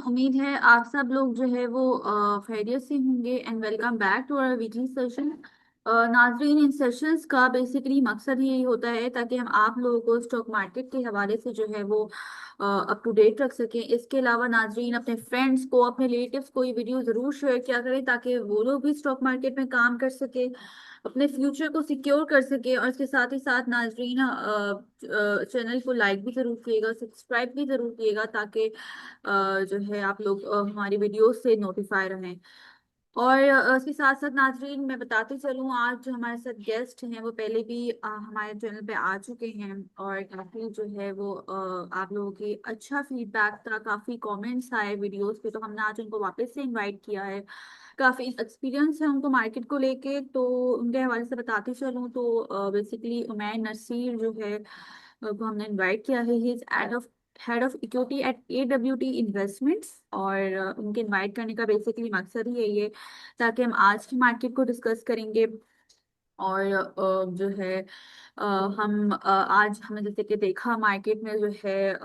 उम्मीद है आप सब लोग जो है वो खैरियत से होंगे and welcome back to our weekly session. नाजरीन, इन सेशंस का बेसिकली मकसद यही होता है ताकि हम आप लोगों को स्टॉक मार्केट के हवाले से जो है वो अप टू डेट रख सकें। इसके अलावा नाजरीन अपने फ्रेंड्स को, अपने रिलेटिव्स को ये वीडियो ज़रूर शेयर किया करें ताकि वो लोग भी स्टॉक मार्केट में काम कर सके, अपने फ्यूचर को सिक्योर कर सके। और इसके साथ ही साथ नाजरीन चैनल को लाइक भी ज़रूर कीजिएगा, सब्सक्राइब भी ज़रूर कीजिएगा ताकि जो है आप लोग हमारी वीडियो से नोटिफाई रहें। और इसके साथ साथ नाजरीन मैं बताते चलूँ, आज जो हमारे साथ गेस्ट हैं वो पहले भी हमारे चैनल पे आ चुके हैं और काफ़ी जो है वो आप लोगों की अच्छा फीडबैक था, काफ़ी कमेंट्स आए वीडियोस पे, तो हमने आज उनको वापस से इनवाइट किया है। काफ़ी एक्सपीरियंस है उनको मार्केट को लेके, तो उनके हवाले से बताते चलूँ तो बेसिकली उमैर नसीर जो है को हमने इनवाइट किया है। He is head of equity at AWT investments. और उनके इनवाइट करने का बेसिकली मकसद ही यही है ताकि हम आज की मार्केट को डिस्कस करेंगे। और जो है आज हमने जैसे कि देखा मार्केट में जो है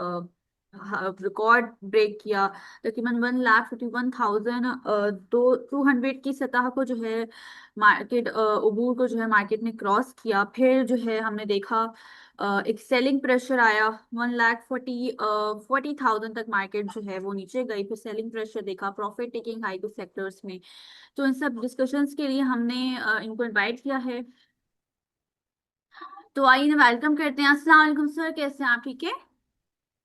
रिकॉर्ड ब्रेक किया। तकरीबन 1,51,000 200 की सतह को जो है मार्केट अबूर को जो है मार्केट ने क्रॉस किया। फिर जो है हमने देखा एक सेलिंग प्रेशर आया। 1,40,000 तक मार्केट जो है वो नीचे गई। फिर सेलिंग प्रेशर देखा, प्रॉफिट टेकिंग हाई कुछ सेक्टर्स में। तो इन सब डिस्कशंस के लिए हमने इनको इनवाइट किया है। तो आइए ना वेलकम करते हैं। अस्सलाम वालेकुम सर, कैसे हैं आप? ठीक है।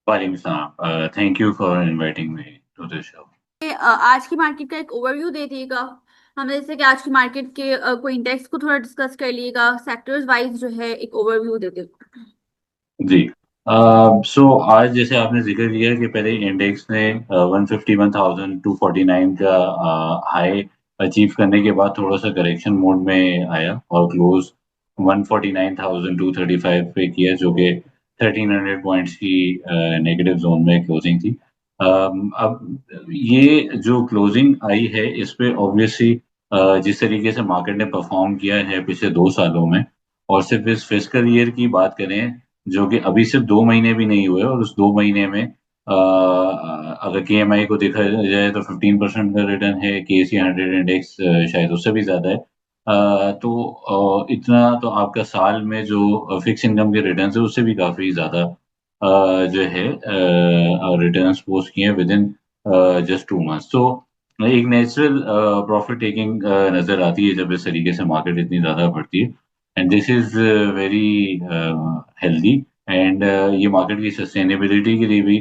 वालेकुम सलाम। Thank you for inviting me to this show. आज की मार्केट का एक ओवरव्यू दे दिएगा हमें, जैसे कि आज की मार्केट के कोई इंडेक्स को थोड़ा डिस्कस कर लिएगा, सेक्टर्स वाइज जो है एक ओवरव्यू दे दीजिएगा। जी। सो आज जैसे आपने जिक्र किया कि पहले इंडेक्स ने 151,249 का हाई अचीव करने के बाद थोड़ा सा करेक्शन मोड में आया और क्लोज 149,235 पे किया, जो कि 1300 पॉइंट्स की नेगेटिव जोन में क्लोजिंग थी। अब ये जो क्लोजिंग आई है इस पे ऑब्वियसली जिस तरीके से मार्केट ने परफॉर्म किया है पिछले 2 सालों में, और सिर्फ इस फिस्कल ईयर की बात करें जो कि अभी सिर्फ 2 महीने भी नहीं हुए, और उस 2 महीने में अगर KMI को देखा जाए तो 15% का रिटर्न है। KC 100 इंडेक्स शायद उससे भी ज्यादा है। तो इतना तो आपका साल में जो फिक्स इनकम के रिटर्न है उससे भी काफी ज्यादा जो है रिटर्न पोस्ट किए विद इन जस्ट 2 मंथ्स। तो एक नेचुरल प्रॉफिट टेकिंग नजर आती है जब इस तरीके से मार्केट इतनी ज्यादा बढ़ती है, and this is very healthy. And ये मार्केट की सस्टेनेबिलिटी के लिए भी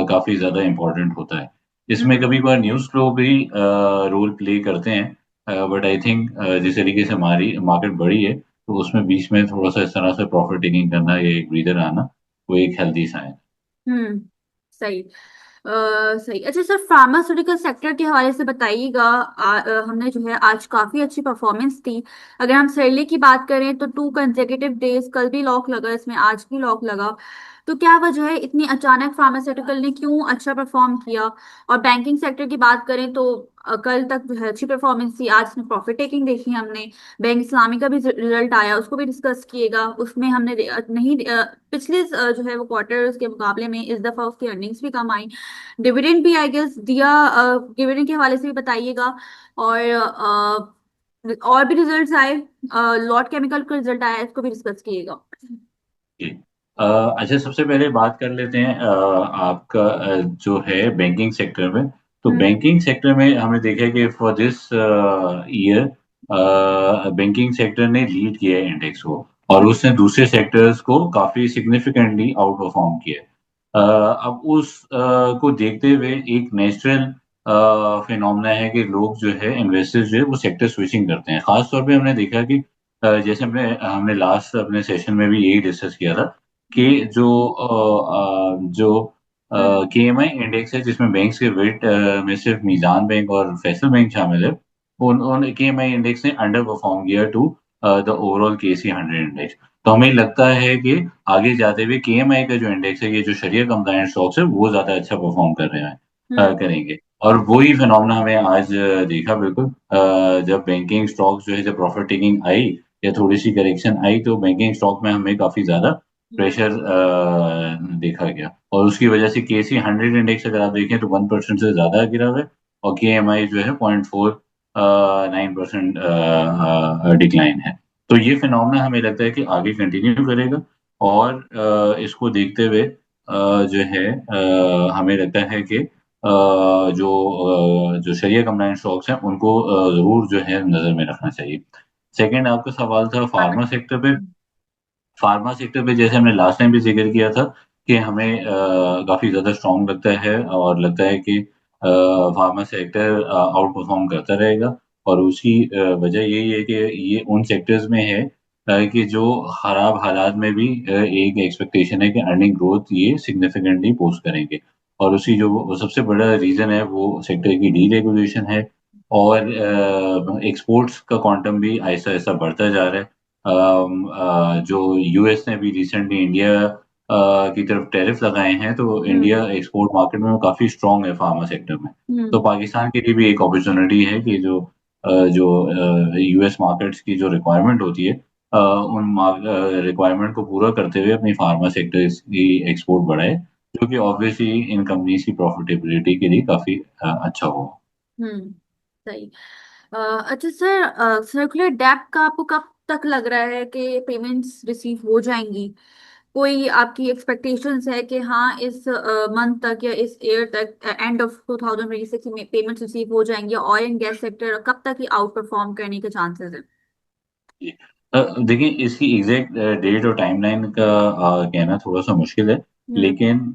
काफी ज्यादा इम्पोर्टेंट होता है। इसमें हम्म। कभी कभार न्यूज फ्लो भी रोल प्ले करते हैं, बट आई थिंक जिस तरीके से हमारी मार्केट बढ़ी है तो उसमें बीच में थोड़ा सा इस तरह से प्रॉफिट टेकिंग करना, ये एक ब्रीदर आना, वो एक हेल्दी साइन। हम्म। सही। सही। अच्छा सर, फार्मास्यूटिकल सेक्टर के हवाले से बताइएगा। हमने जो है आज काफी अच्छी परफॉर्मेंस थी। अगर हम सरले की बात करें तो 2 कंसेक्यूटिव डेज, कल भी लॉक लगा इसमें, आज भी लॉक लगा। तो क्या वजह है इतनी अचानक फार्मास्यूटिकल ने क्यों अच्छा परफॉर्म किया? और बैंकिंग सेक्टर की बात करें तो कल तक जो है अच्छी परफॉर्मेंस थी, आज इसमें प्रॉफिट टेकिंग देखी हमने। बैंक इस्लामी का भी रिजल्ट आया, उसको भी डिस्कस किएगा। उसमें हमने नहीं पिछले जो है वो क्वार्टर के मुकाबले में इस दफा उसकी अर्निंग्स भी कम आई। डिविडेंड भी आई गेस दिया, डिविडेंड के हवाले से भी बताइएगा। और भी रिजल्ट्स आए, लॉट केमिकल का रिजल्ट आया, इसको भी डिस्कस किएगा। जी। अच्छा, सबसे पहले बात कर लेते हैं आपका जो है बैंकिंग सेक्टर में। तो हम्म। बैंकिंग सेक्टर में हमने देखा है कि for this year banking sector ने लीड किया है इंडेक्स को, और उसने दूसरे सेक्टर्स को काफी सिग्निफिकेंटली आउट परफॉर्म किया है। अब उस को देखते हुए एक नेचुरल फिनोमेना है कि लोग जो है, इन्वेस्टर्स जो है वो सेक्टर स्विचिंग करते हैं। खास तौर पे हमने देखा कि जैसे हमने हमने लास्ट अपने सेशन में भी यही डिस्कस किया था कि जो हम्म। KMI इंडेक्स है जिसमें बैंक्स के वेट में सिर्फ मीजान बैंक और फैसल बैंक शामिल है, उन KMI इंडेक्स ने अंडर परफॉर्म किया to the overall KC 100 index. तो हमें लगता है कि आगे जाते हुए KMI का जो इंडेक्स है, ये जो शरिया कंप्लायंट स्टॉक्स है, वो ज्यादा अच्छा परफॉर्म कर रहे हैं, हम्म। करेंगे। और वही फिनोमेना हमें आज देखा बिल्कुल, जब बैंकिंग स्टॉक्स जो है, जब प्रॉफिट टेकिंग आई या थोड़ी सी करेक्शन आई, तो बैंकिंग स्टॉक में हमें काफी ज्यादा प्रेशर देखा गया, और उसकी वजह से केसी 100 इंडेक्स अगर आप देखें तो 1% से ज्यादा गिरा हुआ है, और के एम आई जो है 0.49% डिक्लाइन है। तो ये फिनोमेना हमें लगता है कि आगे कंटिन्यू करेगा, और इसको देखते हुए जो है हमें लगता है कि जो शरिया कंप्लायंट स्टॉक्स हैं उनको जरूर जो है नजर में रखना चाहिए। सेकंड आपका सवाल था फार्मा सेक्टर पे। फार्मा सेक्टर पे जैसे हमने लास्ट टाइम भी जिक्र किया था कि हमें काफी ज्यादा स्ट्रांग लगता है, और लगता है कि फार्मा सेक्टर आउट परफॉर्म करता रहेगा। और उसकी वजह यही है कि ये उन सेक्टर्स में है कि जो खराब हालात में भी एक एक्सपेक्टेशन है कि अर्निंग ग्रोथ ये सिग्निफिकेंटली पोस्ट करेंगे। और उसकी जो वो सबसे बड़ा रीजन है वो सेक्टर की डीरेगुलेशन है, और एक्सपोर्ट्स का क्वांटम भी ऐसा ऐसा बढ़ता जा रहा है। जो यूएस ने भी रिसेंटली इंडिया की तरफ टैरिफ लगाए हैं, तो हम्म। इंडिया एक्सपोर्ट मार्केट में काफी स्ट्रांग है फार्मा सेक्टर में। तो हम्म। पाकिस्तान के लिए भी एक अपॉर्चुनिटी है कि जो यूएस मार्केट्स की जो रिक्वायरमेंट होती है, उन रिक्वायरमेंट को पूरा करते हुए अपनी फार्मा सेक्टर की एक्सपोर्ट बढ़ाए, जो कि ऑब्वियसली इन कंपनीज की प्रॉफिटेबिलिटी के लिए काफी अच्छा होगा। हम्म। सही। अच्छा सर, सर्कुलर डेब्ट का आपको कब तक लग रहा है कि पेमेंट्स रिसीव हो जाएंगी? कोई आपकी एक्सपेक्टेशंस है कि हाँ इस मंथ तक या इस ईयर तक, एंड ऑफ 2026 में पेमेंट्स रिसीव हो जाएंगी? ऑयल एंड गैस सेक्टर कब तक ही आउट परफॉर्म करने के चांसेस है? जी। देखिए इसकी एग्जैक्ट डेट और टाइमलाइन का कहना थोड़ा सा मुश्किल है, हम्म। लेकिन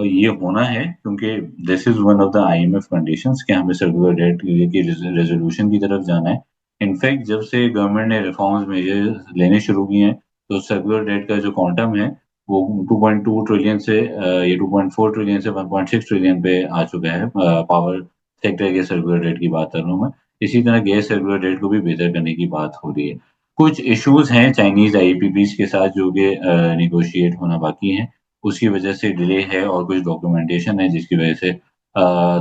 ये होना है क्योंकि this is one of the IMF conditions कि हमें सर्कुलर डेट की रेजोल्यूशन की तरफ जाना है। इनफैक्ट जब से गवर्नमेंट ने रिफॉर्म्स मेजर्स लेने शुरू किए हैं, तो सर्कुलर डेट का जो क्वांटम है वो 2.2 ट्रिलियन से ये 2.4 ट्रिलियन से 1.6 ट्रिलियन पे आ चुका है। पावर सेक्टर के सर्कुलर डेट की बात कर रहा हूँ मैं। इसी तरह गैस सर्कुलर डेट को भी बेहतर करने की बात हो रही है। कुछ इश्यूज हैं चाइनीज आईपीपीज के साथ जो कि निगोशिएट होना बाकी हैं, उसकी वजह से डिले है, और कुछ डॉक्यूमेंटेशन है जिसकी वजह से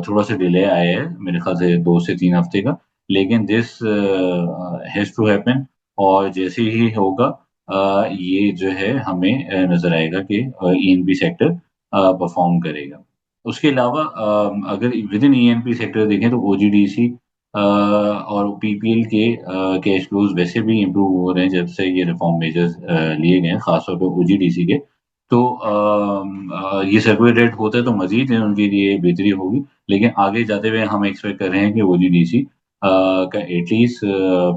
थोड़ा सा डिले आया है, मेरे ख्याल से 2 से 3 हफ्ते का। लेकिन दिस हैज टू हैपन, और जैसे ही होगा ये जो है हमें नजर आएगा कि ईएनपी सेक्टर परफॉर्म करेगा। उसके अलावा अगर विद इन ईएनपी सेक्टर देखें तो ओजीडीसी और पीपीएल के कैश फ्लोज वैसे भी इम्प्रूव हो रहे हैं जब से ये रिफॉर्म मेजर्स लिए गए हैं, खासतौर पर ओजीडीसी के। तो ये सर्कुलर रेट होता है तो मजीद उनके लिए बेहतरी होगी। लेकिन आगे जाते हुए हम एक्सपेक्ट कर रहे हैं कि ओजीडीसी का एटलीस्ट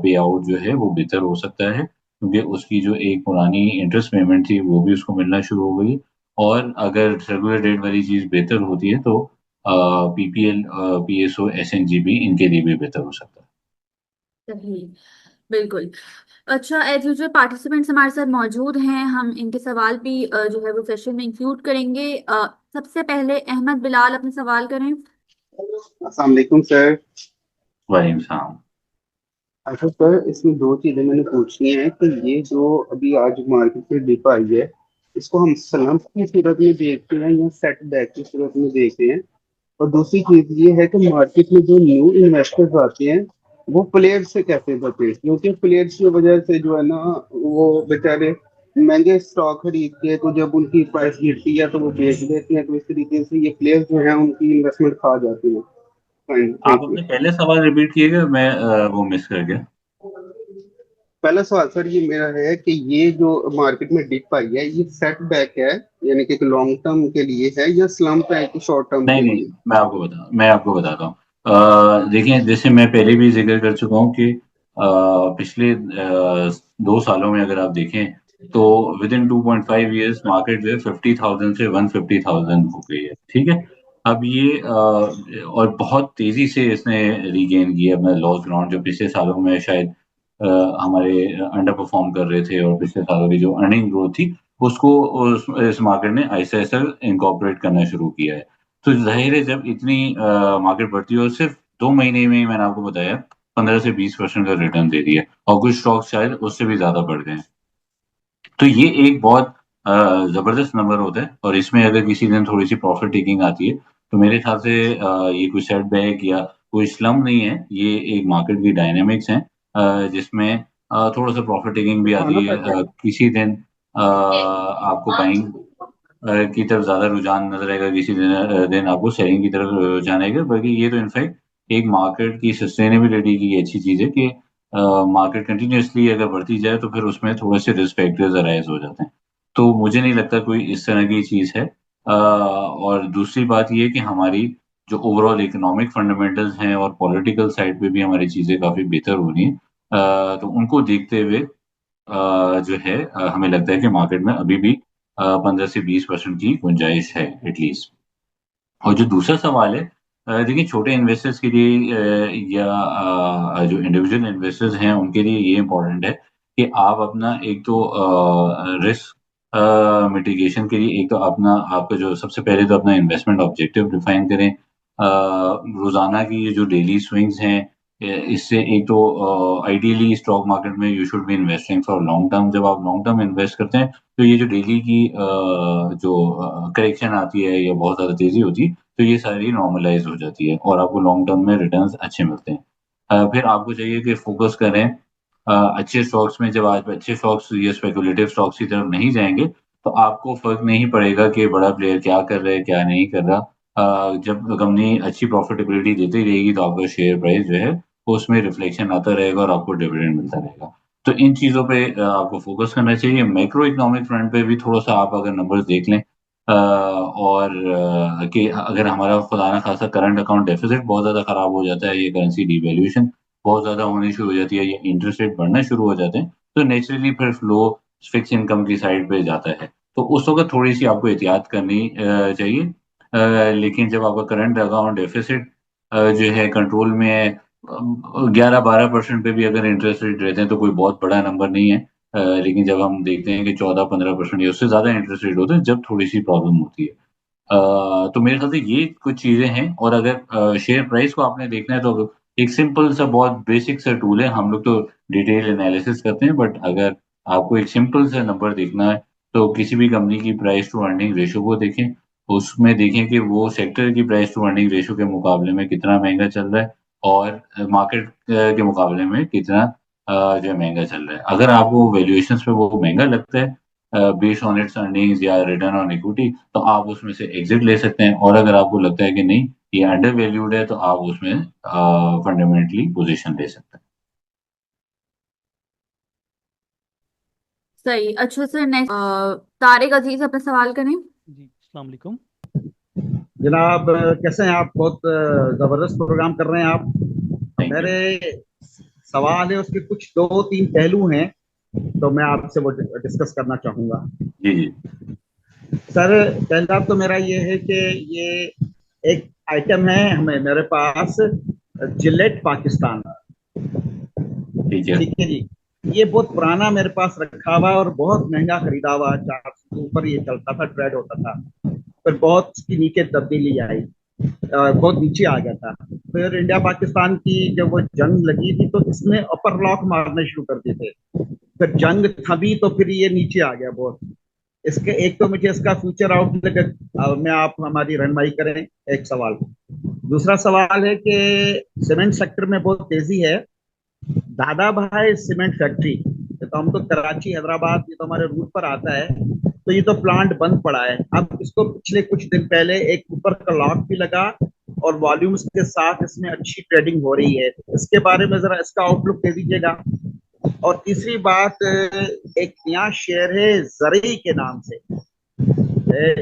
पे आउट जो है वो बेहतर हो सकता है, क्योंकि उसकी जो एक पुरानी इंटरेस्ट पेमेंट थी वो भी उसको मिलना शुरू हो गई। और अगर सर्कुलर रेट वाली चीज बेहतर होती है तो पीपीएल, पीएसओ, एसएनजीबी इनके लिए भी बेहतर हो सकता है। सही। बिल्कुल। अच्छा, एज यूजुअल पार्टिसिपेंट्स हमारे साथ मौजूद हैं, हम इनके सवाल भी जो है वो सेशन में इंक्लूड करेंगे। सबसे पहले अहमद बिलाल अपने सवाल करें। अस्सलाम वालेकुम सर। वालेकुम सलाम। अच्छा सर, इसमें दो चीजें मैंने पूछनी है कि ये जो अभी आज मार्केट में डिप आई है, इसको हम स्लम्प की सूरत में देखते हैं या सेटबैक की सूरत में देखते हैं? और दूसरी चीज ये है कि मार्केट में जो न्यू इन्वेस्टर्स आते हैं वो प्लेयर्स से कैसे बचे, क्योंकि प्लेयर्स की वजह से जो है ना, वो बेचारे महंगे स्टॉक खरीदते हैं, तो जब उनकी प्राइस गिरती है तो वो बेच देते हैं। तो इस तरीके से ये प्लेयर्स जो है उनकी इन्वेस्टमेंट खा जाती है। आप थैंक यू। अपने पहले सवाल रिपीट कीजिएगा, मैं वो मिस कर गया। पहला सवाल सर ये मेरा है कि ये जो मार्केट में डिप आई है ये सेटबैक है, यानी कि एक लॉन्ग टर्म के लिए है, या स्लम्प है एक शॉर्ट टर्म नहीं के नहीं, लिए? मैं आपको बताता हूँ। देखिए जैसे मैं पहले भी जिक्र कर चुका हूँ कि पिछले 2 सालों में अगर आप देखें तो विद इन 2.5 ईयर्स मार्केट जो है 50,000 से 150,000 हो गई है, ठीक है। अब ये और बहुत तेजी से इसने रीगेन किया अपना लॉस ग्राउंड, जो पिछले सालों में शायद अ, हमारे अंडर परफॉर्म कर रहे थे, और पिछले सालों की जो अर्निंग ग्रोथ थी उसको इस मार्केट ने ऐसा ऐसा इनकॉर्पोरेट करना शुरू किया है। तो जाहिर है जब इतनी मार्केट बढ़ती है, और सिर्फ 2 महीने में ही मैंने आपको बताया 15 से 20% का रिटर्न दे दिया, और कुछ स्टॉक शायद उससे भी ज्यादा बढ़ गए हैं। तो ये एक बहुत जबरदस्त नंबर होता है, और इसमें अगर किसी दिन थोड़ी सी प्रॉफिट टेकिंग आती है तो मेरे ख्याल से ये कोई सेटबैक या कोई स्लम नहीं है, ये एक मार्केट की डायनेमिक्स है जिसमें थोड़ा सा प्रॉफिट टेकिंग भी खाना आती है पैकेट। किसी दिन। आपको बाइंग की तरफ ज्यादा रुझान नजर आएगा, किसी दिन आपको सेलिंग की तरफ रुझान आएगा। बल्कि ये तो इनफैक्ट एक मार्केट की सस्टेनेबिलिटी की अच्छी चीज है कि मार्केट कंटिन्यूअसली अगर बढ़ती जाए तो फिर उसमें थोड़े से रिस्क फैक्टर्स अराइज हो जाते हैं। तो मुझे नहीं लगता कोई इस तरह की चीज है। और दूसरी बात ये है कि हमारी जो ओवरऑल इकोनॉमिक फंडामेंटल्स हैं और पॉलिटिकल साइड पे भी हमारी चीजें काफी बेहतर हो रही हैं। तो उनको देखते हुए जो है हमें लगता है कि मार्केट में अभी भी 15 से 20% की गुंजाइश है एटलीस्ट। और जो दूसरा सवाल है, देखिए छोटे इन्वेस्टर्स के लिए या जो इंडिविजुअल इन्वेस्टर्स हैं उनके लिए ये इम्पोर्टेंट है कि आप अपना एक तो रिस्क मिटिगेशन के लिए एक तो अपना आपका जो सबसे पहले तो अपना इन्वेस्टमेंट ऑब्जेक्टिव डिफाइन करें। रोजाना की ये जो डेली स्विंग्स हैं, इससे एक तो आइडियली स्टॉक मार्केट में you should be investing for long term. जब आप लॉन्ग टर्म इन्वेस्ट करते हैं तो ये जो डेली की जो करेक्शन आती है या बहुत ज्यादा तेजी होती है, तो ये सारी नॉर्मलाइज हो जाती है और आपको लॉन्ग टर्म में रिटर्न्स अच्छे मिलते हैं। फिर आपको चाहिए कि फोकस करें अच्छे स्टॉक्स में। जब आज अच्छे स्टॉक्स या स्पेकुलेटिव स्टॉक्स की तरफ नहीं जाएंगे तो आपको फर्क नहीं पड़ेगा कि बड़ा प्लेयर क्या कर रहा है क्या नहीं कर रहा। जब कंपनी अच्छी प्रॉफिटेबिलिटी देती रहेगी तो आपका शेयर प्राइस जो है वो उसमें रिफ्लेक्शन आता रहेगा और आपको डिविडेंड मिलता रहेगा। तो इन चीजों पे आपको फोकस करना चाहिए। मैक्रो इकोनॉमिक फ्रंट पे भी थोड़ा सा आप अगर नंबर्स देख लें, और कि अगर हमारा खुदा ना खासा करंट अकाउंट डेफिसिट बहुत ज्यादा खराब हो जाता है, ये करेंसी डिवैल्यूएशन बहुत ज्यादा होनी शुरू हो जाती है, ये इंटरेस्ट रेट बढ़ना शुरू हो जाते हैं, तो नेचुरली फिर फ्लो फिक्स इनकम की साइड पे जाता है। तो उस वक्त थोड़ी सी आपको एहतियात करनी चाहिए। लेकिन जब आपका करंट अकाउंट डेफिसिट जो है कंट्रोल में है, 11-12% पे भी अगर इंटरेस्ट रेट रहते हैं तो कोई बहुत बड़ा नंबर नहीं है। लेकिन जब हम देखते हैं कि 14-15% या उससे ज्यादा इंटरेस्ट रेट होते हैं, जब थोड़ी सी प्रॉब्लम होती है। तो मेरे ख्याल से ये कुछ चीजें हैं। और अगर शेयर प्राइस को आपने देखना है तो एक सिंपल सा बहुत बेसिक सा टूल है। हम लोग तो डिटेल एनालिसिस करते हैं, बट अगर आपको एक सिंपल सा नंबर देखना है तो किसी भी कंपनी की प्राइस टू अर्निंग रेशियो को देखें। उसमें देखें कि वो सेक्टर की प्राइस टू अर्निंग रेशियो के मुकाबले में कितना महंगा चल रहा है और मार्केट के मुकाबले में कितना जो है महंगा चल रहा है। अगर आपको वैल्यूएशन पे वो महंगा लगता है बेस्ड ऑन इट्स अर्निंग्स या रिटर्न ऑन इक्विटी, तो आप उसमें से एग्जिट ले सकते हैं। और अगर आपको लगता है कि नहीं ये अंडर वैल्यूड है, तो आप उसमें फंडामेंटली पोजीशन ले सकते हैं। सही। अच्छा सर, नेक्स्ट तारिक अजीज अपना सवाल करें। जी अस्सलाम वालेकुम। जनाब कैसे हैं आप? बहुत जबरदस्त प्रोग्राम कर रहे हैं आप। Thank you. मेरे सवाल है, उसके कुछ दो तीन पहलू हैं, तो मैं आपसे वो डिस्कस करना चाहूंगा। जी जी। सर पहला तो मेरा ये है कि ये एक आइटम है हमें मेरे पास, जिलेट पाकिस्तान। ठीक है। ठीक है जी। ये बहुत पुराना मेरे पास रखा हुआ है और बहुत महंगा खरीदा हुआ, 400 के ऊपर ये चलता था, ट्रेड होता था। फिर बहुत इसकी नीचे तब्दीली आई, बहुत नीचे आ गया था। फिर इंडिया पाकिस्तान की जब वो जंग लगी थी तो इसने अपर लॉक मारने शुरू कर दिए थे। फिर जंग थमी तो फिर ये नीचे आ गया बहुत। इसके एक तो मुझे इसका फ्यूचर आउटलुक में आप हमारी रहनुमाई करें, एक सवाल। दूसरा सवाल है कि सीमेंट सेक्टर में बहुत तेजी है। दादा भाई सीमेंट फैक्ट्री, ये तो हम तो कराची हैदराबाद, ये तो हमारे रूट पर आता है, तो ये तो प्लांट बंद पड़ा है। अब इसको पिछले कुछ दिन पहले एक ऊपर का लॉक भी लगा और वॉल्यूम्स के साथ इसमें अच्छी ट्रेडिंग हो रही है। इसके बारे में जरा इसका आउटलुक दे दीजिएगा। और तीसरी बात, एक नया शेयर है जरी के नाम से,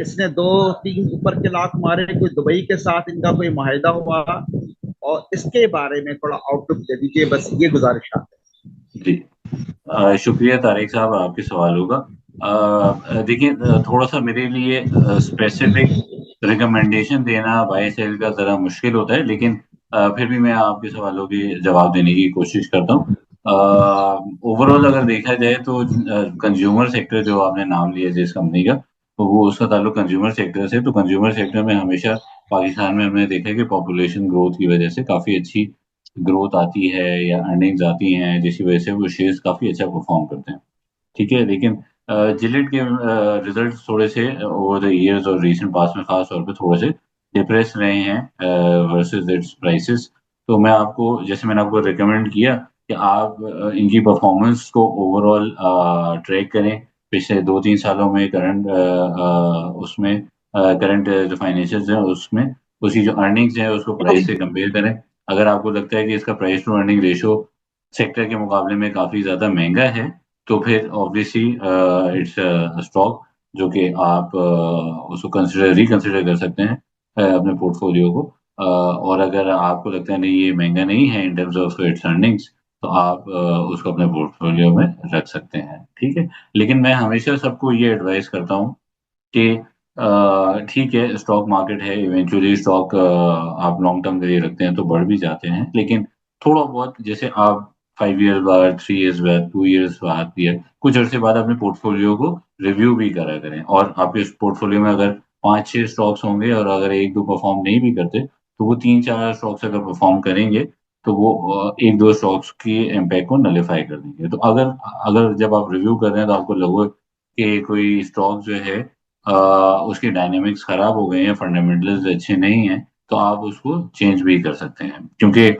इसने दो तीन ऊपर के लाख मारे, कोई दुबई के साथ इनका कोई माहिदा हुआ, और इसके बारे में थोड़ा आउटलुक दे दीजिए, बस ये गुजारिश है। जी शुक्रिया तारिक साहब आपके सवालों का। देखिए थोड़ा सा मेरे लिए स्पेसिफिक रिकमेंडेशन देना बाय सेल का जरा मुश्किल होता है, लेकिन फिर भी मैं आपके सवालों के जवाब देने की कोशिश करता हूँ। ओवरऑल अगर देखा जाए तो कंज्यूमर सेक्टर जो आपने नाम लिया जिस कंपनी का, तो वो उसका ताल्लुक कंज्यूमर सेक्टर से। तो कंज्यूमर सेक्टर में हमेशा पाकिस्तान में हमने देखा है कि पॉपुलेशन ग्रोथ की वजह से काफी अच्छी ग्रोथ आती है या अर्निंग्स आती हैं, जिसकी वजह से वो शेयर्स काफी अच्छा परफॉर्म करते हैं। ठीक है। लेकिन जिलेट के रिजल्ट थोड़े से ओवर द इयर्स और रीसेंट पास में खास तौर पे थोड़े से डिप्रेस रहे हैं वर्सेस इट्स प्राइसेस। तो मैं आपको, जैसे मैंने आपको रिकमेंड किया कि आप इनकी परफॉर्मेंस को ओवरऑल ट्रैक करें। पिछले 2-3 सालों में करंट उसमें करंट जो फाइनेंशियल है उसमें उसकी जो अर्निंग्स है उसको प्राइस से कंपेयर करें। अगर आपको लगता है कि इसका price to earning ratio sector के मुकाबले में काफी ज्यादा महंगा है, तो फिर ऑब्वियसली इट्स स्टॉक जो कि आप उसको कंसिडर रिकंसिडर कर सकते हैं अपने पोर्टफोलियो को। और अगर आपको लगता है नहीं ये महंगा नहीं है इन टर्म्स ऑफ इट्स अर्निंग्स, तो आप उसको अपने पोर्टफोलियो में रख सकते हैं, ठीक है। लेकिन मैं हमेशा सबको ये एडवाइस करता हूँ कि ठीक है स्टॉक मार्केट है, इवेंचुअली स्टॉक आप लॉन्ग टर्म के लिए रखते हैं तो बढ़ भी जाते हैं, लेकिन थोड़ा बहुत जैसे आप 5 ईयर बाद, 3 ईयर्स बाद, 2 ईयर्स बाद या कुछ अरसे बाद अपने पोर्टफोलियो को रिव्यू भी करा करें। और आपके पोर्टफोलियो में अगर 5-6 स्टॉक्स होंगे और अगर एक दो परफॉर्म नहीं भी करते, तो वो 3-4 स्टॉक्स अगर परफॉर्म करेंगे तो वो एक दो स्टॉक्स की इम्पैक्ट को नलीफाई कर देंगे। तो अगर अगर जब आप रिव्यू कर रहे हैं तो आपको लगे कि कोई स्टॉक जो है अ, उसके डायनेमिक्स खराब हो गए हैं, फंडामेंटल्स अच्छे नहीं हैं, तो आप उसको चेंज भी कर सकते हैं, क्योंकि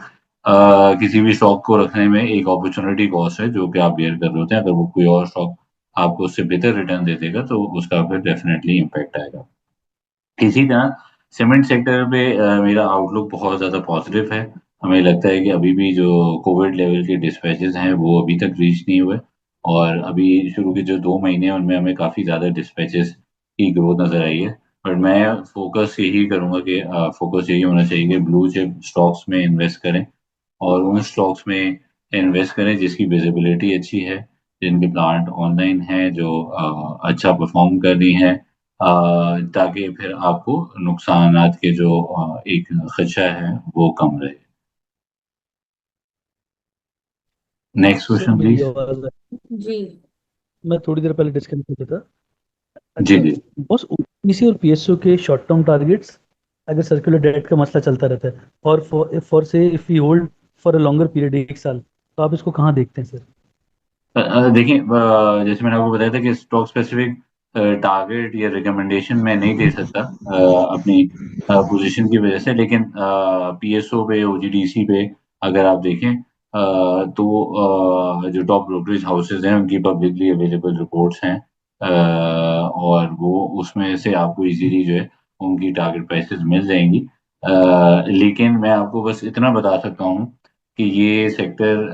किसी भी स्टॉक को रखने में एक अपॉर्चुनिटी कॉस्ट है जो कि आप बेयर कर रहे होते हैं। अगर वो कोई और स्टॉक आपको उससे बेहतर रिटर्न दे देगा तो उसका फिर डेफिनेटली इम्पैक्ट आएगा। इसी तरह सीमेंट सेक्टर पे मेरा आउटलुक बहुत ज़्यादा पॉजिटिव है। हमें लगता है कि अभी भी जो कोविड लेवल के डिस्पैचेस हैं वो अभी तक रीच नहीं हुए, और अभी शुरू के जो 2 महीने हैं उनमें हमें काफ़ी ज़्यादा डिस्पैचेस की ग्रोथ नज़र आई है। बट मैं फोकस यही करूंगा कि फोकस यही होना चाहिए कि ब्लू चिप स्टॉक्स में इन्वेस्ट करें, और उन स्टॉक्स में इन्वेस्ट करें जिसकी विजिबिलिटी अच्छी है, जिनके प्लांट ऑनलाइन हैं, जो अच्छा परफॉर्म कर रही हैं, ताकि फिर आपको नुकसानात के जो एक खदशा है वो कम रहे। नेक्स्ट सर क्वेश्चन मेरी प्लीज। आवाज जी। मैं थोड़ी देर पहले डिस्कनेक्ट होता था। जी अच्छा, जी। बॉस ओपीसी और पीएसयू के शॉर्ट टर्म टारगेट्स, अगर सर्कुलर डेट का मसला चलता रहता है और फॉर से if you hold for a longer period, 1 साल, तो आप इसको कहाँ देखते हैं सर? देखिए जैसे मैंने आपको बताया था कि स्टॉक स्पेसिफिक टारगेट या रिकमेंडेशन मैं नहीं दे सकता अपनी पोजीशन की वजह से, लेकिन पीएसओ पे, ओजीडीसी पे अगर आप देखें तो जो टॉप ब्रोकरेज हाउसेज हैं उनकी पब्लिकली अवेलेबल रिपोर्ट्स हैं, और वो उसमें से आपको इजीली जो है उनकी टारगेट प्राइसेस मिल जाएंगी। लेकिन मैं आपको बस इतना बता सकता हूँ कि ये सेक्टर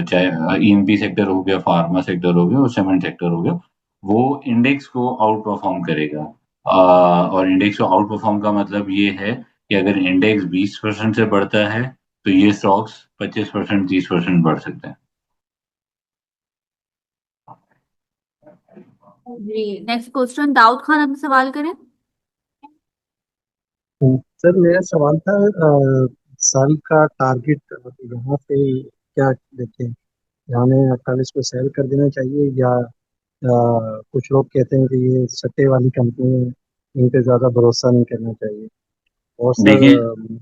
चाहे ईएनपी सेक्टर हो गया, फार्मा सेक्टर हो गया और सीमेंट सेक्टर हो गया, वो इंडेक्स को आउट परफॉर्म करेगा। और इंडेक्स को आउट परफॉर्म का मतलब ये है कि अगर इंडेक्स 20% से बढ़ता है तो ये स्टॉक्स 25%, 30% बढ़ सकते हैं। जी, नेक्स्ट क्वेश्चन दाऊद खान अपना सवाल करें। सर मेरा सवाल था, साल का टारगेट यहाँ पे क्या देखें? यहाँ हमें 48 को सेल कर देना चाहिए, या कुछ लोग कहते हैं कि ये सट्टे वाली कंपनी है, इन पे ज़्यादा भरोसा नहीं करना चाहिए। और सर देखिए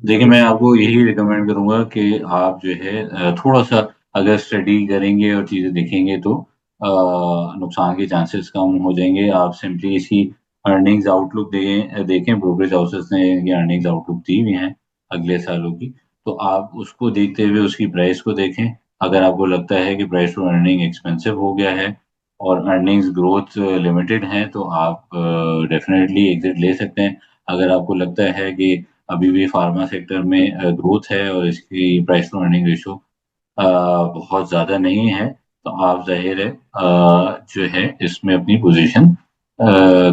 देखिए मैं आपको यही रिकमेंड करूंगा कि आप जो है थोड़ा सा अगर स्टडी करेंगे और चीजें देखेंगे तो नुकसान के चांसेस कम हो जाएंगे। आप सिंपली इसकी अर्निंग्स आउटलुक देखें, ब्रोकरेज हाउसेस ने ये अर्निंग्स आउटलुक दी हुई हैं अगले सालों की, तो आप उसको देखते हुए उसकी प्राइस को देखें। अगर आपको लगता है कि प्राइस टू अर्निंग एक्सपेंसिव हो गया है और अर्निंग्स ग्रोथ लिमिटेड है, तो आप डेफिनेटली एग्जिट ले सकते हैं। अगर आपको लगता है कि अभी भी फार्मा सेक्टर में ग्रोथ है और इसकी प्राइस टू अर्निंग रेशो बहुत ज़्यादा नहीं है, तो आप जाहिर है जो है इसमें अपनी पोजीशन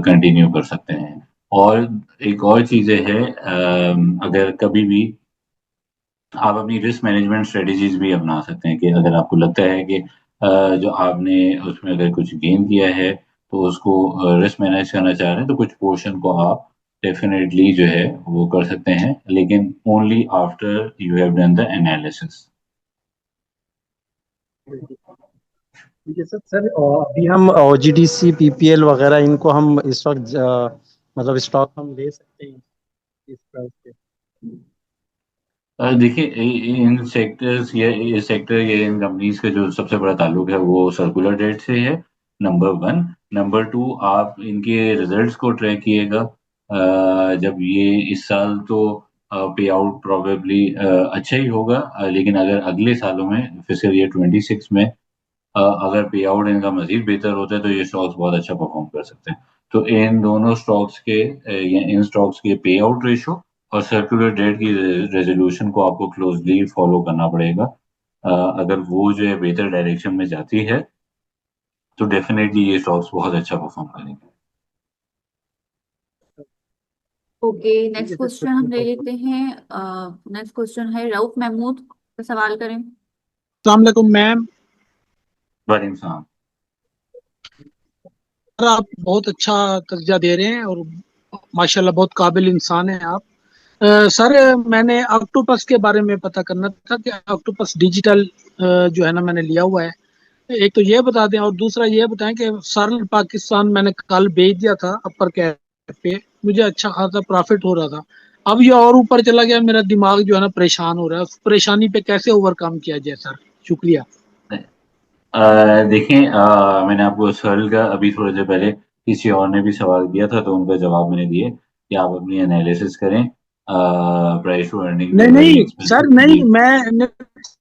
कंटिन्यू कर सकते हैं। और एक और चीज़ है, अगर कभी भी आप अपनी रिस्क मैनेजमेंट स्ट्रेटेजीज भी अपना सकते हैं कि अगर आपको लगता है कि जो आपने उसमें अगर कुछ गेन किया है तो उसको रिस्क मैनेज करना चाह रहे हैं, तो कुछ पोर्शन को आप डेफिनेटली जो है वो कर सकते हैं, लेकिन only after you have done the analysis. ठीक है सर। सर अभी हम ओजीडीसी पीपीएल वगैरह इनको हम इस वक्त मतलब स्टॉक हम ले सकते हैं इस प्राइस पे? देखिए इन सेक्टर्स या इस सेक्टर या इन कंपनीज का जो सबसे बड़ा ताल्लुक है वो सर्कुलर डेट से है, नंबर वन। नंबर टू, आप इनके रिजल्ट्स को ट्रैक किएगा। जब ये इस साल तो पे आउट प्रोबेबली अच्छा ही होगा, लेकिन अगर अगले सालों में फिशर ईयर 26 में अगर पे आउट इनका मजीद बेहतर होता है तो ये स्टॉक्स बहुत अच्छा परफॉर्म कर सकते हैं। तो इन दोनों स्टॉक्स के या इन स्टॉक्स के पे आउट रेशो और सर्कुलर डेट की रेजोल्यूशन को आपको क्लोजली फॉलो करना पड़ेगा। अगर वो जो है बेहतर डायरेक्शन में जाती है तो डेफिनेटली ये स्टॉक्स बहुत अच्छा परफॉर्म करेंगे। ओके, ठीक है नेक्स्ट सर, क्वेश्चन हम ले शुक्रिया। लेते हैं। नेक्स्ट क्वेश्चन है रऊफ महमूद का, सवाल करें। अस्सलाम वालेकुम मैम। वालेकुम सलाम। सर आप बहुत अच्छा तर्जा दे रहे हैं और माशाल्लाह बहुत काबिल इंसान हैं आप। सर मैंने ऑक्टोपस के बारे में पता करना था कि ऑक्टोपस डिजिटल जो है ना मैंने लिया हुआ है। एक तो ये बता दें और दूसरा ये बताएं कि सरल पाकिस्तान मैंने कल बेच दिया था अपर कैप पे, मुझे अच्छा खासा प्रॉफिट हो रहा था। अब ये और ऊपर चला गया, मेरा दिमाग जो है ना परेशान हो रहा है। उस परेशानी पे कैसे ओवरकम किया जाए सर? शुक्रिया। देखिए, मैंने आपको सर्ल का अभी थोड़ी देर पहले किसी और ने भी सवाल किया था तो उनका जवाब मैंने दिए कि आप अपनी एनालिसिस करें प्राइस टू अर्निंग नहीं टू वेरी नहीं सर, एक्सपेंसिव नहीं जी। मैं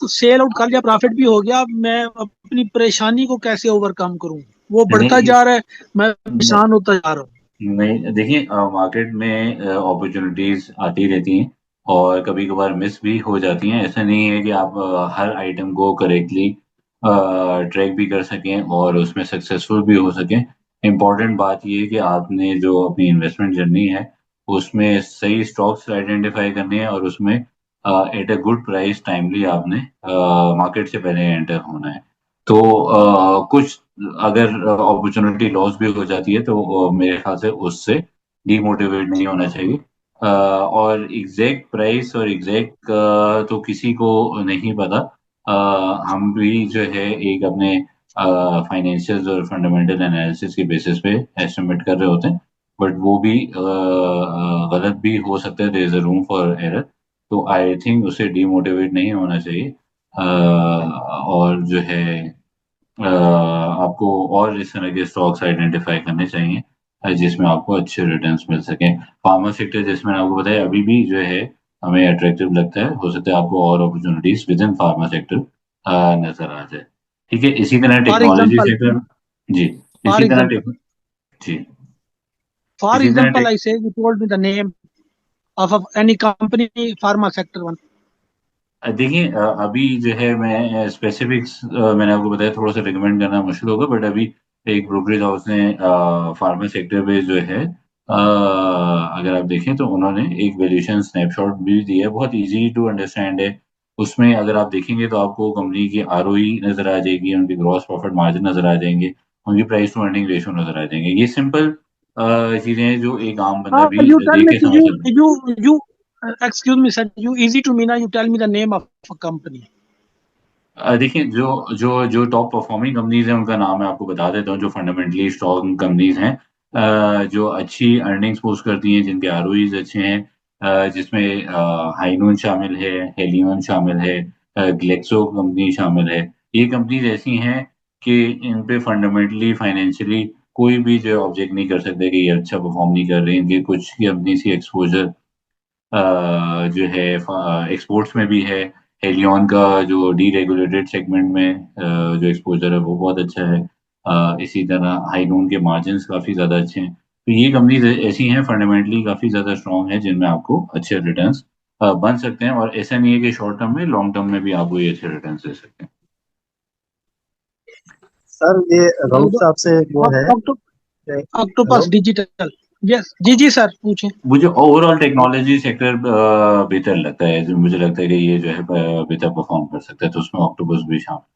सेल आउट कर लिया, प्रॉफिट भी हो गया। अब मैं अपनी परेशानी को कैसे ओवरकम करूं? वो बढ़ता नहीं जा रहा है, मैं नहीं परेशान होता जा रहा हूँ। नहीं, देखिए, मार्केट में अपॉर्चुनिटीज आती रहती हैं और कभी कभार मिस भी हो जाती हैं। ऐसा नहीं है कि आप हर आइटम को करेक्टली ट्रैक भी कर सकें और उसमें सक्सेसफुल भी हो सकें। इम्पॉर्टेंट बात ये है कि आपने जो अपनी इन्वेस्टमेंट जर्नी है उसमें सही स्टॉक्स आइडेंटिफाई करने हैं और उसमें at a good price timely आपने मार्केट से पहले एंटर होना है। तो कुछ अगर अपॉर्चुनिटी लॉस भी हो जाती है तो मेरे ख्याल से उससे डीमोटिवेट नहीं होना चाहिए। और एग्जैक्ट प्राइस और एग्जैक्ट तो किसी को नहीं पता। हम भी जो है एक अपने फाइनेंशियल और फंडामेंटल एनालिसिस के बेसिस पे एस्टिमेट कर रहे होते हैं, बट वो भी गलत भी हो सकता है। There is a room for error. तो आई थिंक उससे डीमोटिवेट नहीं होना चाहिए। और जो है आपको और इस तरह के स्टॉक्स आइडेंटिफाई करने चाहिए जिसमें आपको अच्छे रिटर्न्स मिल सकें। फार्मा सेक्टर जैसे मैंने आपको बताया अभी भी जो है हमें अट्रैक्टिव लगता है। हो सकता है आपको और opportunities within pharma sector नजर आ जाए। ठीक है, इसी तरह फॉर टेक्नोलॉजी एग्जांपल, सेक्टर। जी। फॉर इसी तरह एग्जांपल, जी। फॉर इसी तरह एग्जांपल आई से you told me the name of any company pharma sector one. देखिए, अभी जो है मैं स्पेसिफिक्स मैंने आपको बताया थोड़ा सा रिकमेंड करना मुश्किल होगा, बट अभी एक ब्रोकरेज हाउस ने फार्मा सेक्टर पे जो है अगर आप देखें तो उन्होंने एक वैल्यूएशन स्नैपशॉट भी दिया है, बहुत इजी टू अंडरस्टैंड है। उसमें अगर आप देखेंगे तो आपको कंपनी की आरओई नजर आ जाएगी, उनकी ग्रॉस प्रॉफिट मार्जिन नजर आ जाएंगे, उनकी प्राइस टू अर्निंग रेशो नजर आ जाएंगे। ये सिंपल चीजें हैं जो एक आम बंदा भी यू टेल देख मी के कि समझ सकता है। you excuse me sir, you easy to me now, you tell me the name of a company. देखिए, जो जो जो टॉप परफॉर्मिंग कंपनीज हैं उनका नाम मैं आपको बता देता हूँ, जो फंडामेंटली स्ट्रॉन्ग कंपनीज हैं, जो अच्छी अर्निंग्स पोस्ट करती हैं, जिनके आरओईज अच्छे हैं, जिसमें हाइनून शामिल है, हेलियन शामिल है, ग्लेक्सो कंपनी शामिल है। ये कंपनीज ऐसी हैं कि इन पे फंडामेंटली फाइनेंशियली कोई भी जो ऑब्जेक्ट नहीं कर सकते कि ये अच्छा परफॉर्म नहीं कर रही। इनकी कुछ कंपनी की एक्सपोजर जो है एक्सपोर्ट्स में भी है। हेलियन का जो डीरेगुलेटेड सेगमेंट में जो एक्सपोजर है वो बहुत अच्छा है। इसी तरह हाइनून के मार्जिन्स काफ़ी ज़्यादा अच्छे हैं। तो ये कंपनीज ऐसी हैं फंडामेंटली काफ़ी ज़्यादा स्ट्रांग है जिनमें आपको अच्छे रिटर्न्स बन सकते हैं। और ऐसा नहीं है कि शॉर्ट टर्म में, लॉन्ग टर्म में भी आपको ये अच्छे रिटर्न्स दे सकते हैं। सर ये राउत साहब से वो है, ऑक्टोपस हेलो। डिजिटल। यस जी जी सर पूछें। मुझे ओवरऑल टेक्नोलॉजी सेक्टर बेहतर लगता है, जो मुझे लगता है कि ये जो है बेहतर परफॉर्म कर सकता है, तो उसमें ऑक्टोपस भी शामिल।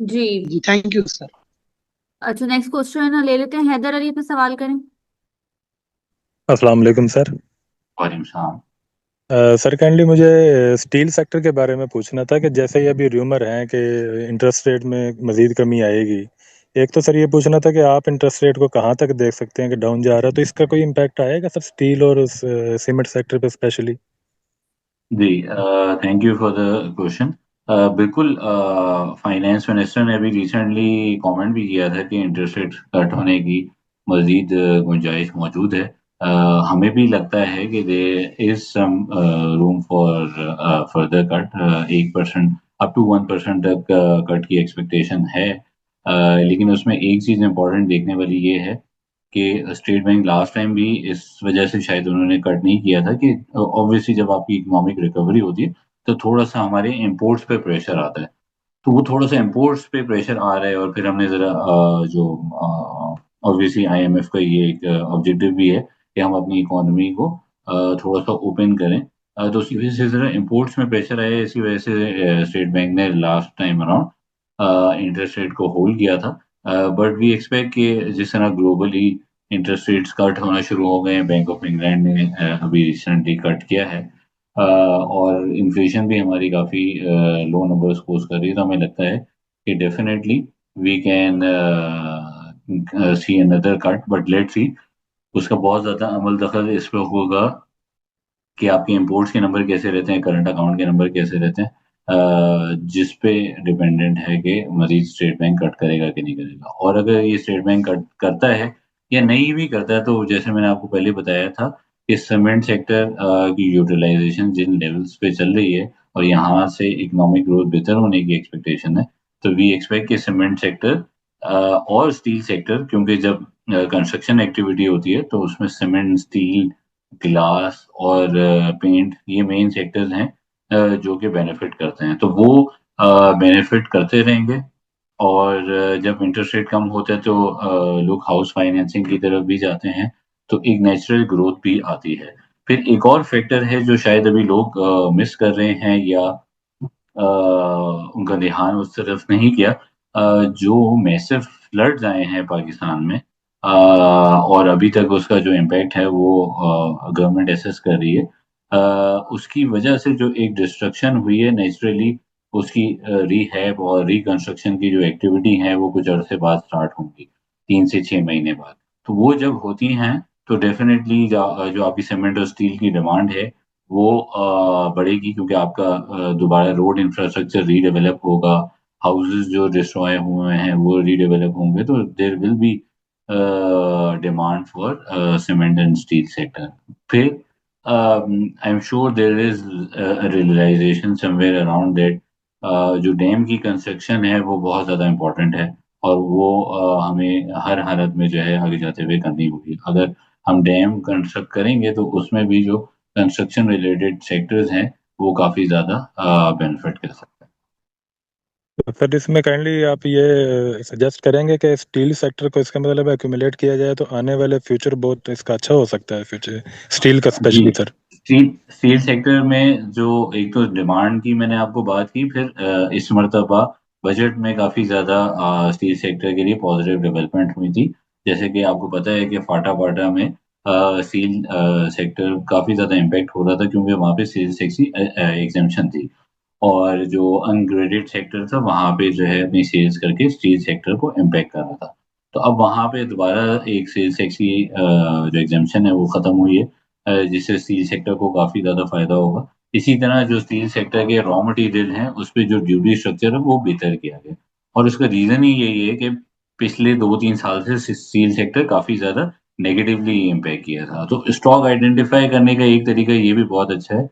जी। जी थैंक यू सर। अच्छा, नेक्स्ट क्वेश्चन ले लेते हैं। हैदर अली पे सवाल करें। अस्सलाम वालेकुम सर। और सर काइंडली मुझे स्टील सेक्टर के बारे में पूछना था कि जैसे ही अभी र्यूमर है कि इंटरेस्ट रेट में मज़ीद कमी आएगी। एक तो सर ये पूछना था कि आप इंटरेस्ट रेट को कहाँ तक देख सकते हैं कि डाउन जा रहा है, तो इसका कोई इम्पैक्ट आएगा सर स्टील और सीमेंट सेक्टर पे स्पेशली? जी, thank you for the question. बिल्कुल, फाइनेंस मिनिस्टर ने अभी रिसेंटली कमेंट भी किया था कि इंटरेस्ट रेट कट होने की मजीद गुंजाइश मौजूद है। हमें भी लगता है कि there is some room for further cut. 1% up to 1% तक कट की एक्सपेक्टेशन है। लेकिन उसमें एक चीज इंपॉर्टेंट देखने वाली ये है कि स्टेट बैंक लास्ट टाइम भी इस वजह से शायद उन्होंने कट नहीं किया था कि ऑब्वियसली जब आपकी इकोनॉमिक रिकवरी होती है तो थोड़ा सा हमारे इम्पोर्ट्स पे प्रेशर आता है। तो वो थोड़ा सा इम्पोर्ट्स पे प्रेशर आ रहा है और फिर हमने जरा जो ऑब्वियसली आईएमएफ का ये एक ऑब्जेक्टिव भी है कि हम अपनी इकोनॉमी को थोड़ा सा ओपन करें। तो उसी वजह से जरा इम्पोर्ट्स में प्रेशर आया, इसी वजह से स्टेट बैंक ने last time around interest rate को होल्ड किया था। बट वी एक्सपेक्ट कि जिस तरह ग्लोबली इंटरेस्ट रेट्स कट होना शुरू हो गए हैं, बैंक ऑफ इंग्लैंड ने अभी रिसेंटली कट किया है, और इन्फ्लेशन भी हमारी काफ़ी लो नंबर्स पोस्ट कर रही है, तो हमें लगता है कि definitely we can see another cut, but let's see उसका बहुत ज़्यादा अमल दखल इस पे होगा कि आपके इंपोर्ट्स के नंबर कैसे रहते हैं, करंट अकाउंट के नंबर कैसे रहते हैं, जिस पे डिपेंडेंट है कि मजीद स्टेट बैंक कट करेगा कि नहीं करेगा। और अगर ये स्टेट बैंक कट करता है या नहीं भी करता है तो जैसे मैंने आपको पहले बताया था कि सीमेंट सेक्टर की यूटिलाइजेशन जिन लेवल्स पे चल रही है और यहाँ से इकोनॉमिक ग्रोथ बेहतर होने की एक्सपेक्टेशन है, तो वी एक्सपेक्ट कि सीमेंट सेक्टर और स्टील सेक्टर, क्योंकि जब कंस्ट्रक्शन एक्टिविटी होती है तो उसमें सीमेंट, स्टील, ग्लास और पेंट ये मेन सेक्टर्स हैं जो कि बेनिफिट करते हैं, तो वो बेनिफिट करते रहेंगे। और जब इंटरेस्ट रेट कम होता है तो लोग हाउस फाइनेंसिंग की तरफ भी जाते हैं, तो एक नेचुरल ग्रोथ भी आती है। फिर एक और फैक्टर है जो शायद अभी लोग मिस कर रहे हैं या उनका ध्यान उस तरफ नहीं गया, जो मैसिव फ्लड्स आए हैं पाकिस्तान में, और अभी तक उसका जो इम्पैक्ट है वो गवर्नमेंट एसेस कर रही है। उसकी वजह से जो एक डिस्ट्रक्शन हुई है नेचुरली, उसकी रीहैब और रिकंस्ट्रक्शन की जो एक्टिविटी है वो कुछ अरसे बाद स्टार्ट होंगी, 3 से 6 महीने बाद। तो वो जब होती हैं तो डेफिनेटली जो आपकी सीमेंट और स्टील की डिमांड है वो बढ़ेगी, क्योंकि आपका दोबारा रोड इंफ्रास्ट्रक्चर रीडेवलप होगा, हाउसेस जो डिस्ट्रॉय हुए हैं वो रीडेवलप होंगे, तो there will be demand for cement and steel sector. फिर I am sure there is realisation somewhere around that जो डैम की कंस्ट्रक्शन है वो बहुत ज़्यादा इम्पोर्टेंट है, और वो हमें हर हालत में जो है आगे जाते हुए करनी होगी। अगर हम डैम कंस्ट्रक्ट करेंगे तो उसमें भी जो कंस्ट्रक्शन रिलेटेड सेक्टर्स हैं वो काफ़ी ज़्यादा बेनिफिट कर सकते हैं। तो सर इसमें काइंडली आप ये सजेस्ट करेंगे कि स्टील सेक्टर को इसका मतलब एक्यूमुलेट किया जाए तो आने वाले फ्यूचर बहुत इसका अच्छा हो सकता है, फ्यूचर स्टील का जी, specially sir. Steel steel sector में जो एक तो डिमांड की मैंने आपको बात की, फिर इस मर्तबा बजट में काफ़ी ज़्यादा स्टील सेक्टर के लिए पॉजिटिव डेवलपमेंट हुई थी। जैसे कि आपको पता है कि फाटा फाटा में स्टील सेक्टर काफ़ी ज़्यादा इम्पैक्ट हो रहा था, क्योंकि वहाँ पे सेल्स टैक्स की एग्जेम्पशन थी, और जो अनग्रेडेड सेक्टर था वहाँ पे जो है अपनी सेल्स करके स्टील सेक्टर को इम्पैक्ट कर रहा था। तो अब वहाँ पे दोबारा एक सेल्स टैक्स की जो एग्जेम्पशन है वो ख़त्म हुई है, जिससे स्टील सेक्टर को काफ़ी ज़्यादा फायदा होगा। इसी तरह जो स्टील सेक्टर के रॉ मटेरियल हैं उस पे जो ड्यूटी स्ट्रक्चर है वो बेहतर किया गया, और उसका रीज़न ही यही है कि पिछले 2-3 साल से स्टील सेक्टर काफ़ी ज़्यादा नेगेटिवली इम्पैक्ट किया था। तो स्टॉक आइडेंटिफाई करने का एक तरीका ये भी बहुत अच्छा है,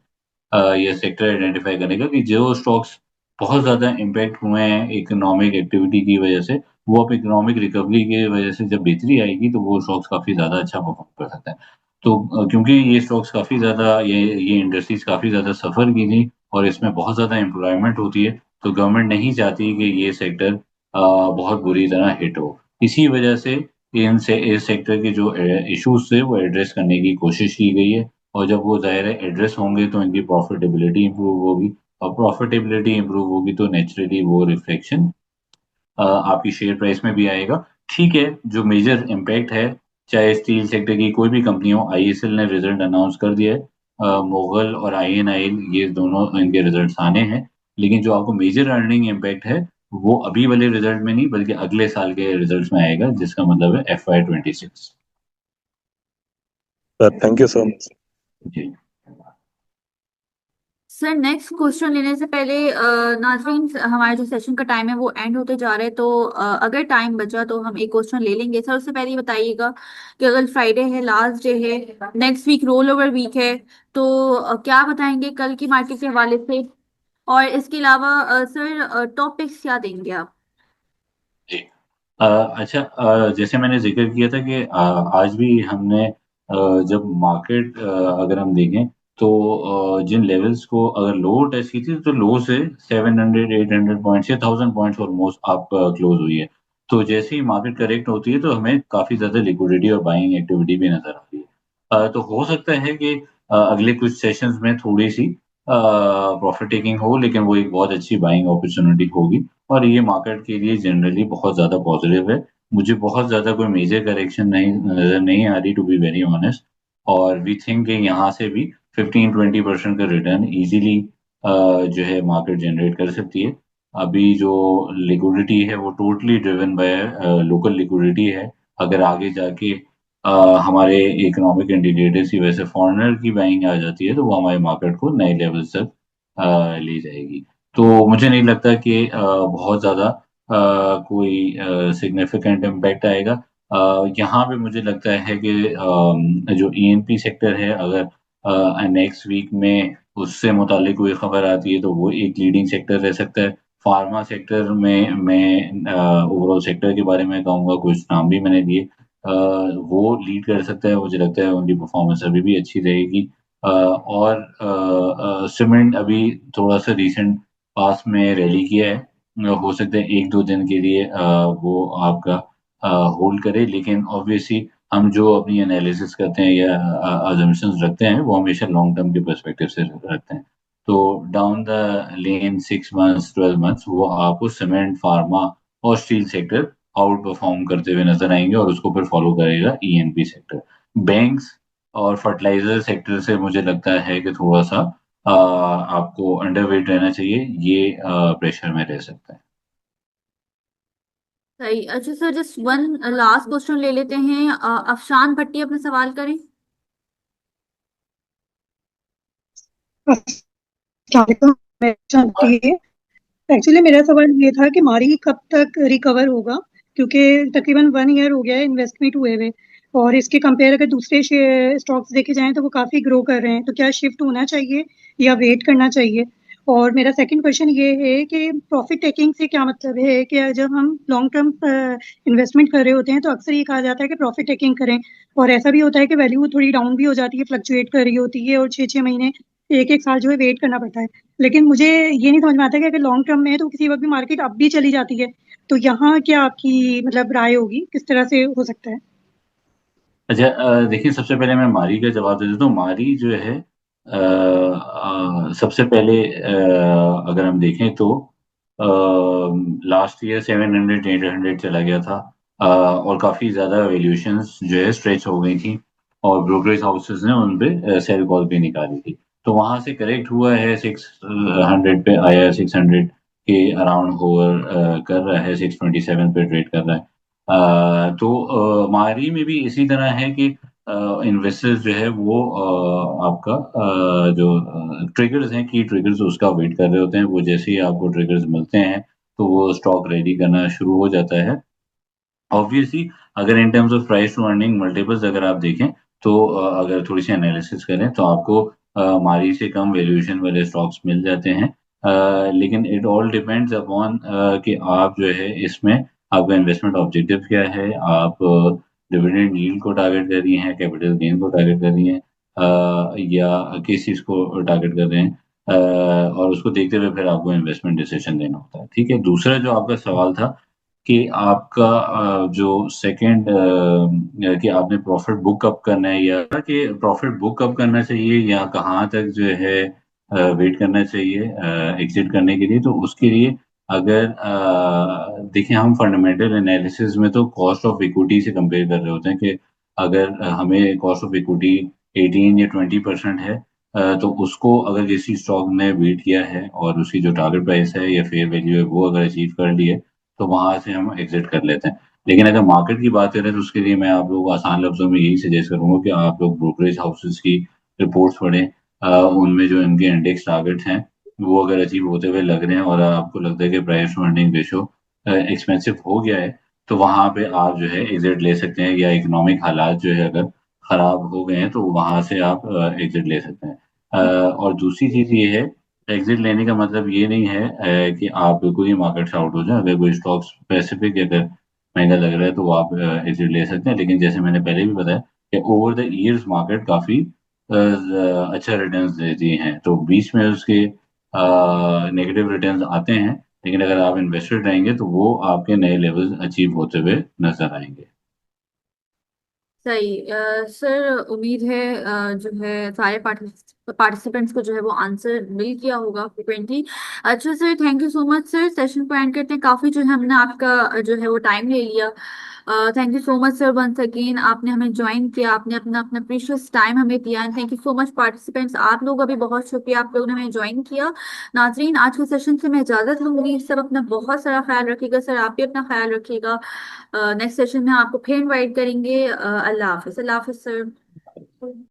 ये सेक्टर आइडेंटिफाई करने का, कि जो स्टॉक्स बहुत ज़्यादा इम्पैक्ट हुए हैं इकोनॉमिक एक्टिविटी की वजह से, वो अब इकोनॉमिक रिकवरी की वजह से जब बेहतरी आएगी तो वो स्टॉक्स काफ़ी ज़्यादा अच्छा परफॉर्म कर सकते हैं। तो क्योंकि ये स्टॉक्स काफ़ी ज़्यादा ये इंडस्ट्रीज काफ़ी ज़्यादा सफ़र की थी और इसमें बहुत ज़्यादा एम्प्लॉयमेंट होती है, तो गवर्नमेंट नहीं चाहती कि ये सेक्टर बहुत बुरी तरह हिट हो। इसी वजह से इस सेक्टर के जो इश्यूज थे वो एड्रेस करने की कोशिश की गई है, और जब वो ज़ाहिर है एड्रेस होंगे तो इनकी प्रॉफिटेबिलिटी इम्प्रूव होगी, और प्रॉफिटेबिलिटी इम्प्रूव होगी तो नेचुरली वो रिफ्लेक्शन आपकी शेयर प्राइस में भी आएगा। ठीक है, जो मेजर इम्पैक्ट है, चाहे स्टील सेक्टर की कोई भी कंपनी हो, आईएसएल ने रिजल्ट अनाउंस कर दिया है, मोगल और आईएनआईएल ये दोनों इनके रिजल्ट्स आने हैं, लेकिन जो आपको मेजर अर्निंग इम्पैक्ट है वो अभी वाले रिजल्ट में नहीं बल्कि अगले साल के रिजल्ट्स में आएगा, जिसका मतलब है FY 26। Sir thank you so much. जी। सर नेक्स्ट क्वेश्चन लेने से पहले नाजरीन, हमारे जो सेशन का टाइम है वो एंड होते जा रहा है, तो अगर टाइम बचा तो हम एक क्वेश्चन ले लेंगे। सर उससे पहले ये बताइएगा कि अगर फ्राइडे है, लास्ट डे है, next week roll over week है, तो क्या बताएंगे कल की मार्केट के हवाले से? और इसके अलावा सर टॉपिक्स क्या देंगे आप? जी। अच्छा, जैसे मैंने जिक्र किया था कि आज भी हमने जब मार्केट अगर हम देखें तो जिन लेवल्स को अगर लो टच की थी तो लो से 700 800 पॉइंट्स या 1000 पॉइंट्स ऑलमोस्ट आप क्लोज हुई है। तो जैसे ही मार्केट करेक्ट होती है तो हमें काफी ज्यादा लिक्विडिटी और बाइंग एक्टिविटी भी नजर आती है। तो हो सकता है कि अगले कुछ सेशंस में थोड़ी सी प्रॉफिट टेकिंग हो, लेकिन वो एक बहुत अच्छी बाइंग अपॉर्चुनिटी होगी और ये मार्केट के लिए जनरली बहुत ज़्यादा पॉजिटिव है। मुझे बहुत ज़्यादा कोई मेजर करेक्शन नहीं नज़र नहीं आ रही, टू बी वेरी ऑनेस्ट। और वी थिंक कि यहाँ से भी 15-20% का रिटर्न इजीली जो है मार्केट जनरेट कर सकती है। अभी जो लिक्विडिटी है वो totally driven by local liquidity है। अगर आगे जाके हमारे इकोनॉमिक इंडिकेटर्स की वजह से फॉरेनर की बाइंग आ जाती है तो वो हमारे मार्केट को नए लेवल तक ले जाएगी। तो मुझे नहीं लगता कि बहुत ज़्यादा कोई सिग्निफिकेंट इम्पैक्ट आएगा। यहाँ पे मुझे लगता है कि जो ईएनपी सेक्टर है, अगर नेक्स्ट वीक में उससे मुतालिक कोई खबर आती है तो वो एक लीडिंग सेक्टर रह सकता है। फार्मा सेक्टर में मैं ओवरऑल सेक्टर के बारे में कहूँगा, कुछ नाम भी मैंने दिए। वो लीड कर सकता है, मुझे लगता है उनकी परफॉर्मेंस अभी भी अच्छी रहेगी। और सीमेंट अभी थोड़ा सा रिसेंट पास में रैली किया है। हो सकता है एक दो दिन के लिए वो आपका होल्ड करे, लेकिन ऑब्वियसली हम जो अपनी एनालिसिस करते हैं या अजम्पशंस रखते हैं वो हमेशा लॉन्ग टर्म के पर्सपेक्टिव से रखते हैं। तो down the lane 6 months 12 months वो आपको सीमेंट, फार्मा और स्टील सेक्टर आउट परफॉर्म करते हुए नजर आएंगे और उसको फिर फॉलो करेगा ईएनपी सेक्टर। बैंक्स और फर्टिलाइजर सेक्टर से मुझे लगता है कि थोड़ा सा आपको अंडरवेट रहना चाहिए, ये प्रेशर में रह सकता है। सही। अच्छा sir, just one last question ले लेते हैं। अफशान भट्टी अपना सवाल करें। एक्चुअली मेरा सवाल ये था कि मारी कब तक रिकवर होगा, क्योंकि तकरीबन 1 ईयर हो गया है इन्वेस्टमेंट हुए हुए, और इसके कंपेयर अगर दूसरे स्टॉक्स देखे जाएं तो वो काफ़ी ग्रो कर रहे हैं, तो क्या शिफ्ट होना चाहिए या वेट करना चाहिए? और मेरा सेकंड क्वेश्चन ये है कि प्रॉफिट टेकिंग से क्या मतलब है कि जब हम लॉन्ग टर्म इन्वेस्टमेंट कर रहे होते हैं तो अक्सर ये कहा जाता है कि प्रॉफिट टेकिंग करें, और ऐसा भी होता है कि वैल्यू थोड़ी डाउन भी हो जाती है, फ्लक्चुएट कर रही होती है, और 6-6 महीने 1-1 साल जो है वेट करना पड़ता है। लेकिन मुझे ये नहीं समझ में आता कि अगर लॉन्ग टर्म में है तो किसी वक्त भी मार्केट अप भी चली जाती है, तो यहाँ क्या आपकी मतलब राय होगी, किस तरह से हो सकता है? अच्छा, देखिए, सबसे पहले मैं मारी का जवाब दे देता हूँ। मारी जो है सबसे पहले अगर हम देखें तो लास्ट ईयर 700 800 चला गया था। और काफी ज्यादा वैल्यूएशंस जो है स्ट्रेच हो गई थी और ब्रोकरेज हाउसेस ने उन पे सेल कॉल भी निकाली थी। तो वहां से करेक्ट हुआ है, 600 पे आया, 600 के अराउंड होवर कर रहा है, 627 पे ट्रेड कर रहा है। तो मारी में भी इसी तरह है कि इन्वेस्टर्स जो है वो आपका जो ट्रिगर्स हैं, की ट्रिगर्स, उसका वेट कर रहे होते हैं। वो जैसे ही आपको ट्रिगर्स मिलते हैं तो वो स्टॉक रेडी करना शुरू हो जाता है। ऑब्वियसली अगर in terms of price to earning multiples अगर आप देखें तो अगर थोड़ी सी एनालिसिस करें तो आपको मारी से कम वैल्यूएशन वाले स्टॉक्स मिल जाते हैं। लेकिन इट ऑल डिपेंड्स अपॉन कि आप जो है इसमें आपका इन्वेस्टमेंट ऑब्जेक्टिव क्या है। आप डिविडेंड यील्ड को टारगेट कर रही हैं, कैपिटल गेन को टारगेट कर रही हैं, या किस चीज़ को टारगेट कर रहे हैं। और उसको देखते हुए फिर आपको इन्वेस्टमेंट डिसीजन लेना होता है। ठीक है, दूसरा जो आपका सवाल था कि आपका जो सेकंड कि आपने प्रॉफिट बुक कब करना है, या कि प्रॉफिट बुक कब करना चाहिए या कहाँ तक जो है वेट करना चाहिए एग्जिट करने के लिए, तो उसके लिए अगर देखिए, हम फंडामेंटल एनालिसिस में तो कॉस्ट ऑफ इक्विटी से कंपेयर कर रहे होते हैं कि अगर हमें कॉस्ट ऑफ इक्विटी 18 या 20% है, तो उसको अगर किसी स्टॉक ने बीट किया है और उसकी जो टारगेट प्राइस है या फेयर वैल्यू है वो अगर अचीव कर ली है तो वहां से हम एग्जिट कर लेते हैं। लेकिन अगर मार्केट की बात करें तो उसके लिए मैं आप लोगों को आसान लफ्जों में यही सजेस्ट करूंगा कि आप लोग ब्रोकरेज हाउसेस की रिपोर्ट्स पढ़ें। उनमें जो इनके इंडेक्स टारगेट्स हैं वो अगर अचीव होते हुए लग रहे हैं और आपको लगता है कि price to earning ratio expensive हो गया है, तो वहां पे आप जो है एग्जिट ले सकते हैं। या इकोनॉमिक हालात जो है अगर खराब हो गए हैं तो वहां से आप एग्जिट ले सकते हैं। और दूसरी चीज ये है एग्जिट लेने का मतलब ये नहीं है कि आप बिल्कुल ही मार्केट से आउट हो जाए। अगर कोई स्टॉक स्पेसिफिक अगर महंगा लग रहा है तो वो आप एग्जिट ले सकते हैं, लेकिन जैसे मैंने पहले भी बताया कि ओवर द ईयर्स मार्केट काफी अच्छा रिटर्न्स देती हैं, तो बीच में उसके नेगेटिव रिटर्न्स आते हैं, लेकिन अगर आप इन्वेस्टेड रहेंगे तो वो आपके नए लेवल्स अचीव होते हुए नजर आएंगे। सही सर, उम्मीद है जो है सारे पार्टिसिपेंट्स को जो है वो आंसर मिल गया होगा फ्रिक्वेंटली। अच्छा sir, thank you so much sir. Session को एंड करते हैं, काफी जो है हमने आपका जो है वो टाइम ले लिया। Thank you so much sir, once again आपने हमें ज्वाइन किया, आपने अपना अपना प्रीशियस टाइम हमें दिया। And thank you so much participants, आप लोगों का भी बहुत शुक्रिया, आप लोगों ने हमें ज्वाइन किया। नाजरीन, आज के सेशन से मैं इजाजत लूंगी। सब अपना बहुत सारा ख्याल रखिएगा सर, आप भी अपना ख्याल रखिएगा। नेक्स्ट सेशन में आपको फिर इनवाइट करेंगे। अल्लाह हाफिज, अल्लाह हाफिज सर।